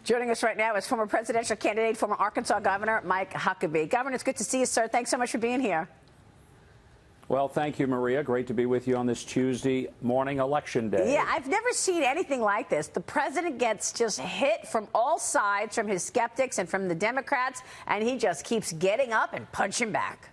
Joining us right now is former presidential candidate, former Arkansas Governor Mike Huckabee. Governor, it's good to see you, sir. Thanks so much for being here. Well, thank you, Maria. Great to be with you on this Tuesday morning, Election Day. Yeah, I've never seen anything like this. The president gets just hit from all sides, from his skeptics and from the Democrats, and he just keeps getting up and punching back.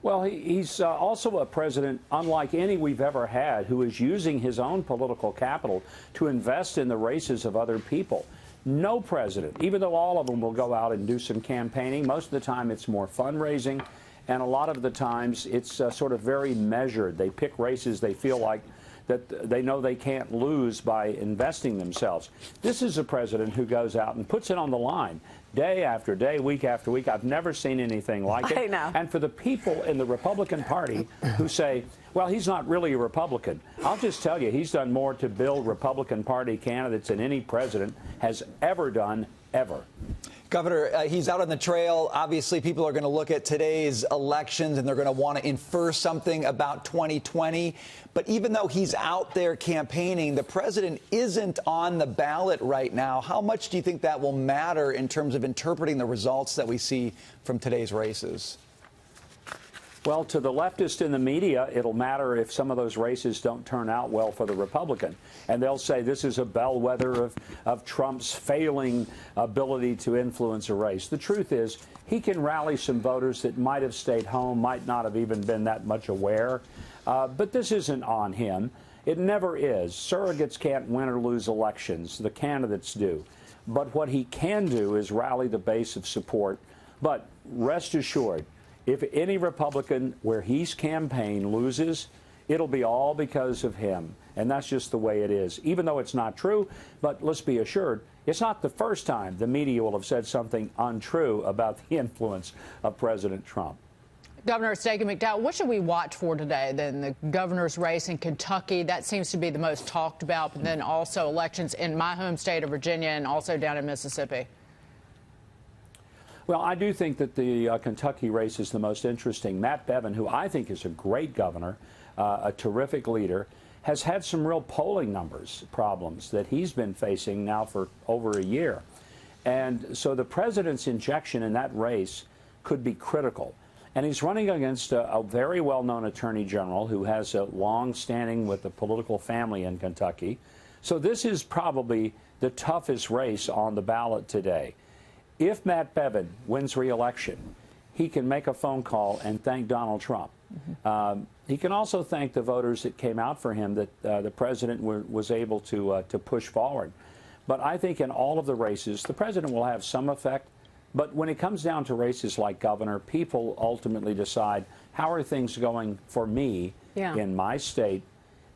Well, he's also a president unlike any we've ever had, who is using his own political capital to invest in the races of other people. No president, even though all of them will go out and do some campaigning, most of the time it's more fundraising, and a lot of the times it's sort of very measured. They pick races they feel like that they know they can't lose by investing themselves. This is a president who goes out and puts it on the line day after day, week after week. I've never seen anything like it. I know. And for the people in the Republican Party who say, well, he's not really a Republican, I'll just tell you, he's done more to build Republican Party candidates than any president has ever done, ever. Governor, he's out on the trail. Obviously, people are going to look at today's elections and they're going to want to infer something about 2020. But even though he's out there campaigning, the president isn't on the ballot right now. How much do you think that will matter in terms of interpreting the results that we see from today's races? Well, to the leftist in the media, it'll matter if some of those races don't turn out well for the Republican. And they'll say this is a bellwether of Trump's failing ability to influence a race. The truth is, he can rally some voters that might have stayed home, might not have even been that much aware. But this isn't on him. It never is. Surrogates can't win or lose elections. The candidates do. But what he can do is rally the base of support. But rest assured, if any Republican where he's campaigned loses, it'll be all because of him. And that's just the way it is, even though it's not true. But let's be assured, it's not the first time the media will have said something untrue about the influence of President Trump. Governor Stacey McDowell, what should we watch for today? Then the governor's race in Kentucky, that seems to be the most talked about, but then also elections in my home state of Virginia and also down in Mississippi. Well, I do think that the Kentucky race is the most interesting. Matt Bevin, who I think is a great governor, a terrific leader, has had some real polling numbers problems that he's been facing now for over a year. And so the president's injection in that race could be critical. And he's running against a very well-known attorney general who has a long standing with the political family in Kentucky. So this is probably the toughest race on the ballot today. If Matt Bevin wins re-election, he can make a phone call and thank Donald Trump. He can also thank the voters that came out for him that the president was able to push forward. But I think in all of the races, the president will have some effect. But when it comes down to races like governor, people ultimately decide, how are things going for me in my state?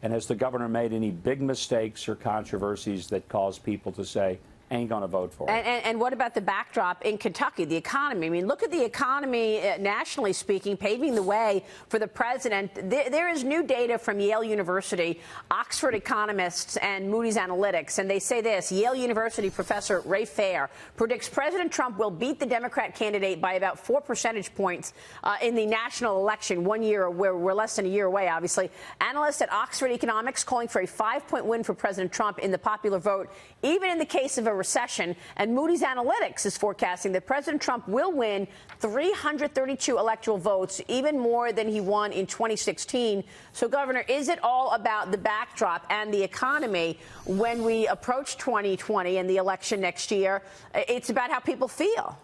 And has the governor made any big mistakes or controversies that cause people to say, ain't going to vote for it? And what about the backdrop in Kentucky, the economy? I mean, look at the economy, nationally speaking, paving the way for the president. There is new data from Yale University, Oxford economists, and Moody's Analytics, and they say this. Yale University professor Ray Fair predicts President Trump will beat the Democrat candidate by about 4 percentage points in the national election 1 year. We're less than a year away, obviously. Analysts at Oxford Economics calling for a 5-point win for President Trump in the popular vote, even in the case of a recession. And Moody's Analytics is forecasting that President Trump will win 332 electoral votes, even more than he won in 2016. So, Governor, is it all about the backdrop and the economy when we approach 2020 and the election next year? It's about how people feel.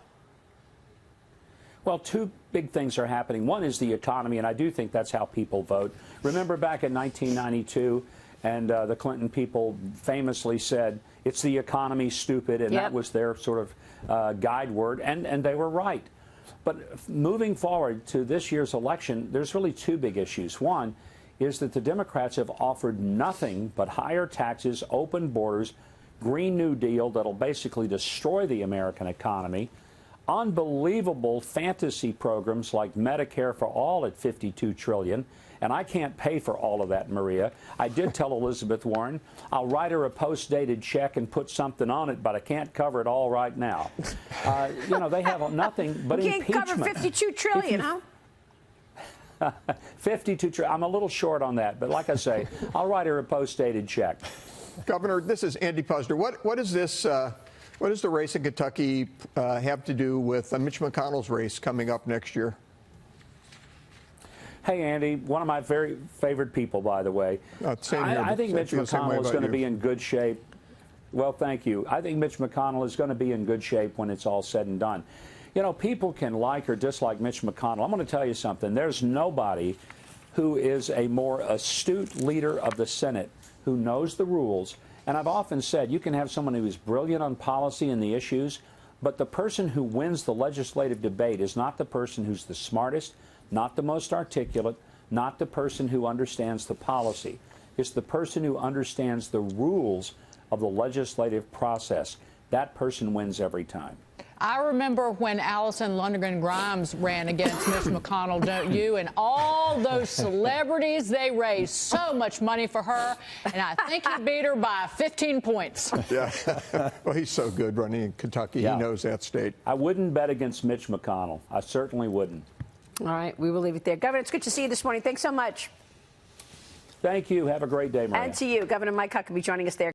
Well, two big things are happening. One is the economy, and I do think that's how people vote. Remember back in 1992, and the Clinton people famously said, it's the economy, stupid, and that was their sort of guide word, and they were right. But moving forward to this year's election, there's really two big issues. One is that the Democrats have offered nothing but higher taxes, open borders, Green New Deal that'll basically destroy the American economy, unbelievable fantasy programs like Medicare for All at $52 trillion. And I can't pay for all of that, Maria. I did tell Elizabeth Warren, I'll write her a post-dated check and put something on it, but I can't cover it all right now. You know, they have nothing but impeachment. You can't cover $52 trillion, huh? 52 trillion. I'm a little short on that, but like I say, I'll write her a post-dated check. Governor, this is Andy Puzder. What is this? What does the race in Kentucky have to do with Mitch McConnell's race coming up next year? Hey, Andy, one of my very favorite people, by the way. Same here, I think Mitch McConnell is going to you. be in good shape. Well, thank you. I think Mitch McConnell is going to be in good shape when it's all said and done. You know, people can like or dislike Mitch McConnell. I'm going to tell you something. There's nobody who is a more astute leader of the Senate who knows the rules. And I've often said you can have someone who is brilliant on policy and the issues, but the person who wins the legislative debate is not the person who's the smartest, not the most articulate, not the person who understands the policy. It's the person who understands the rules of the legislative process. That person wins every time. I remember when Allison Lundgren Grimes ran against Mitch McConnell, don't you? And all those celebrities, they raised so much money for her, and I think he beat her by 15 points. Yeah. Well, he's so good running in Kentucky. Yeah. He knows that state. I wouldn't bet against Mitch McConnell. I certainly wouldn't. All right, we will leave it there. Governor, it's good to see you this morning. Thanks so much. Thank you. Have a great day, Maria. And to you, Governor Mike Huckabee, joining us there.